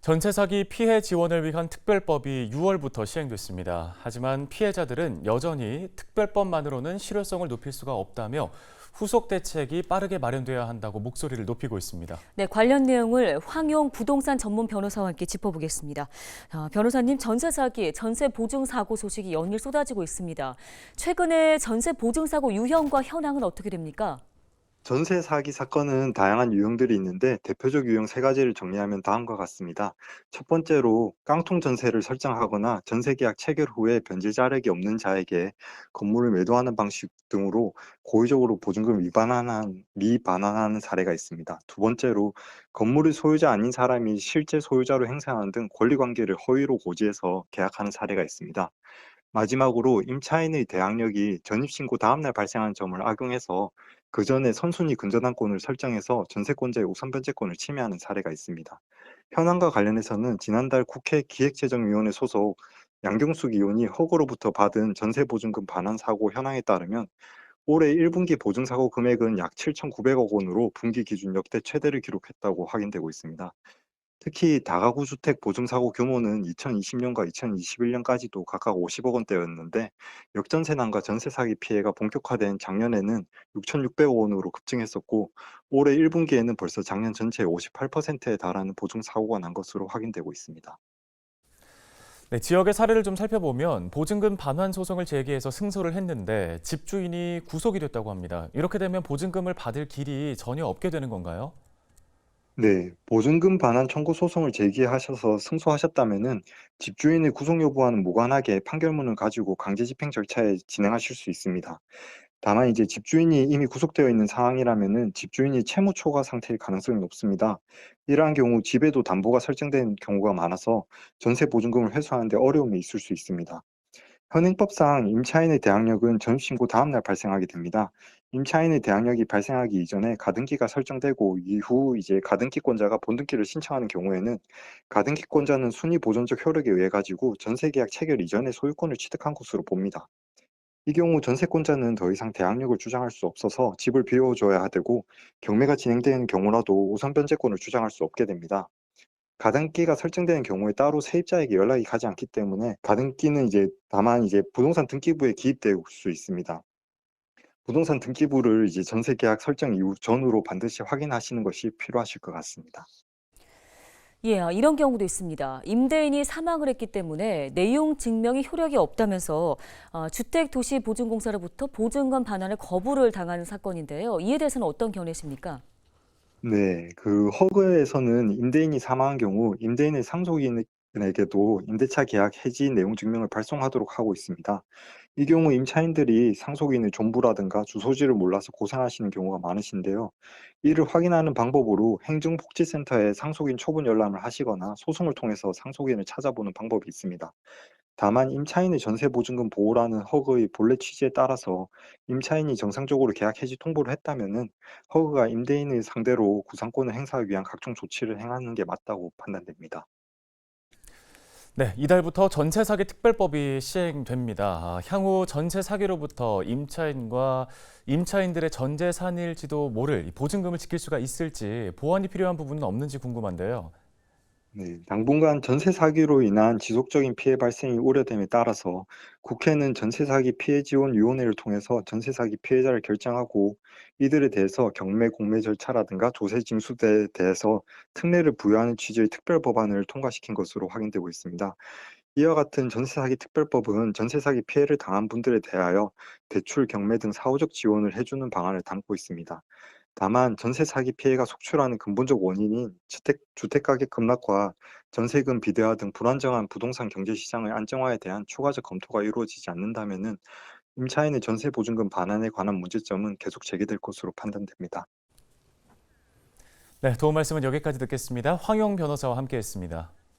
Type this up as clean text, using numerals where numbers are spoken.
전세 사기 피해 지원을 위한 특별법이 6월부터 시행됐습니다. 하지만 피해자들은 여전히 특별법만으로는 실효성을 높일 수가 없다며 후속 대책이 빠르게 마련돼야 한다고 목소리를 높이고 있습니다. 네, 관련 내용을 황용 부동산 전문 변호사와 함께 짚어보겠습니다. 변호사님, 전세 사기, 전세 보증 사고 소식이 연일 쏟아지고 있습니다. 최근에 전세 보증 사고 유형과 현황은 어떻게 됩니까? 전세 사기 사건은 다양한 유형들이 있는데 대표적 유형 세 가지를 정리하면 다음과 같습니다. 첫 번째로 깡통 전세를 설정하거나 전세 계약 체결 후에 변제 자력이 없는 자에게 건물을 매도하는 방식 등으로 고의적으로 보증금을 미반환하는 사례가 있습니다. 두 번째로 건물의 소유자 아닌 사람이 실제 소유자로 행세하는 등 권리관계를 허위로 고지해서 계약하는 사례가 있습니다. 마지막으로 임차인의 대항력이 전입신고 다음날 발생한 점을 악용해서 그 전에 선순위 근저당권을 설정해서 전세권자의 우선 변제권을 침해하는 사례가 있습니다. 현황과 관련해서는 지난달 국회 기획재정위원회 소속 양경숙 의원이 허그로부터 받은 전세보증금 반환 사고 현황에 따르면 올해 1분기 보증사고 금액은 약 7,900억 원으로 분기 기준 역대 최대를 기록했다고 확인되고 있습니다. 특히 다가구 주택 보증사고 규모는 2020년과 2021년까지도 각각 50억 원대였는데 역전세난과 전세 사기 피해가 본격화된 작년에는 6,600억 원으로 급증했었고 올해 1분기에는 벌써 작년 전체의 58%에 달하는 보증사고가 난 것으로 확인되고 있습니다. 네, 지역의 사례를 좀 살펴보면 보증금 반환 소송을 제기해서 승소를 했는데 집주인이 구속이 됐다고 합니다. 이렇게 되면 보증금을 받을 길이 전혀 없게 되는 건가요? 네, 보증금 반환 청구 소송을 제기하셔서 승소하셨다면은 집주인의 구속 여부와는 무관하게 판결문을 가지고 강제 집행 절차에 진행하실 수 있습니다. 다만 이제 집주인이 이미 구속되어 있는 상황이라면은 집주인이 채무 초과 상태일 가능성이 높습니다. 이러한 경우 집에도 담보가 설정된 경우가 많아서 전세 보증금을 회수하는 데 어려움이 있을 수 있습니다. 현행법상 임차인의 대항력은 전입신고 다음날 발생하게 됩니다. 임차인의 대항력이 발생하기 이전에 가등기가 설정되고 이후 이제 가등기권자가 본등기를 신청하는 경우에는 가등기권자는 순위 보존적 효력에 의해 가지고 전세계약 체결 이전에 소유권을 취득한 것으로 봅니다. 이 경우 전세권자는 더 이상 대항력을 주장할 수 없어서 집을 비워줘야 되고 경매가 진행되는 경우라도 우선 변제권을 주장할 수 없게 됩니다. 가등기가 설정되는 경우에 따로 세입자에게 연락이 가지 않기 때문에 가등기는 이제 다만 이제 부동산 등기부에 기입될 수 있습니다. 부동산 등기부를 이제 전세 계약 설정 이후 전후로 반드시 확인하시는 것이 필요하실 것 같습니다. 예, 이런 경우도 있습니다. 임대인이 사망을 했기 때문에 내용 증명이 효력이 없다면서 주택도시보증공사로부터 보증금 반환을 거부를 당하는 사건인데요. 이에 대해서는 어떤 견해십니까? 네. 그 허그에서는 임대인이 사망한 경우 임대인의 상속인에게도 임대차 계약 해지 내용 증명을 발송하도록 하고 있습니다. 이 경우 임차인들이 상속인의 존부라든가 주소지를 몰라서 고생하시는 경우가 많으신데요. 이를 확인하는 방법으로 행정복지센터에 상속인 초본 열람을 하시거나 소송을 통해서 상속인을 찾아보는 방법이 있습니다. 다만 임차인의 전세보증금 보호라는 허그의 본래 취지에 따라서 임차인이 정상적으로 계약 해지 통보를 했다면은 허그가 임대인을 상대로 구상권을 행사하기 위한 각종 조치를 행하는 게 맞다고 판단됩니다. 네, 이달부터 전세 사기 특별법이 시행됩니다. 향후 전세 사기로부터 임차인과 임차인들의 전재 산일지도 모를 이 보증금을 지킬 수가 있을지 보완이 필요한 부분은 없는지 궁금한데요. 네, 당분간 전세 사기로 인한 지속적인 피해 발생이 우려됨에 따라서 국회는 전세 사기 피해 지원 위원회를 통해서 전세 사기 피해자를 결정하고 이들에 대해서 경매 공매 절차라든가 조세 징수대에 대해서 특례를 부여하는 취지의 특별 법안을 통과시킨 것으로 확인되고 있습니다. 이와 같은 전세 사기 특별법은 전세 사기 피해를 당한 분들에 대하여 대출, 경매 등 사후적 지원을 해주는 방안을 담고 있습니다. 다만 전세 사기 피해가 속출하는 근본적 원인인 주택가격 급락과 전세금 비대화 등 불안정한 부동산 경제 시장의 안정화에 대한 추가적 검토가 이루어지지 않는다면은 임차인의 전세 보증금 반환에 관한 문제점은 계속 제기될 것으로 판단됩니다. 네, 도움 말씀은 여기까지 듣겠습니다. 황용 변호사와 함께했습니다.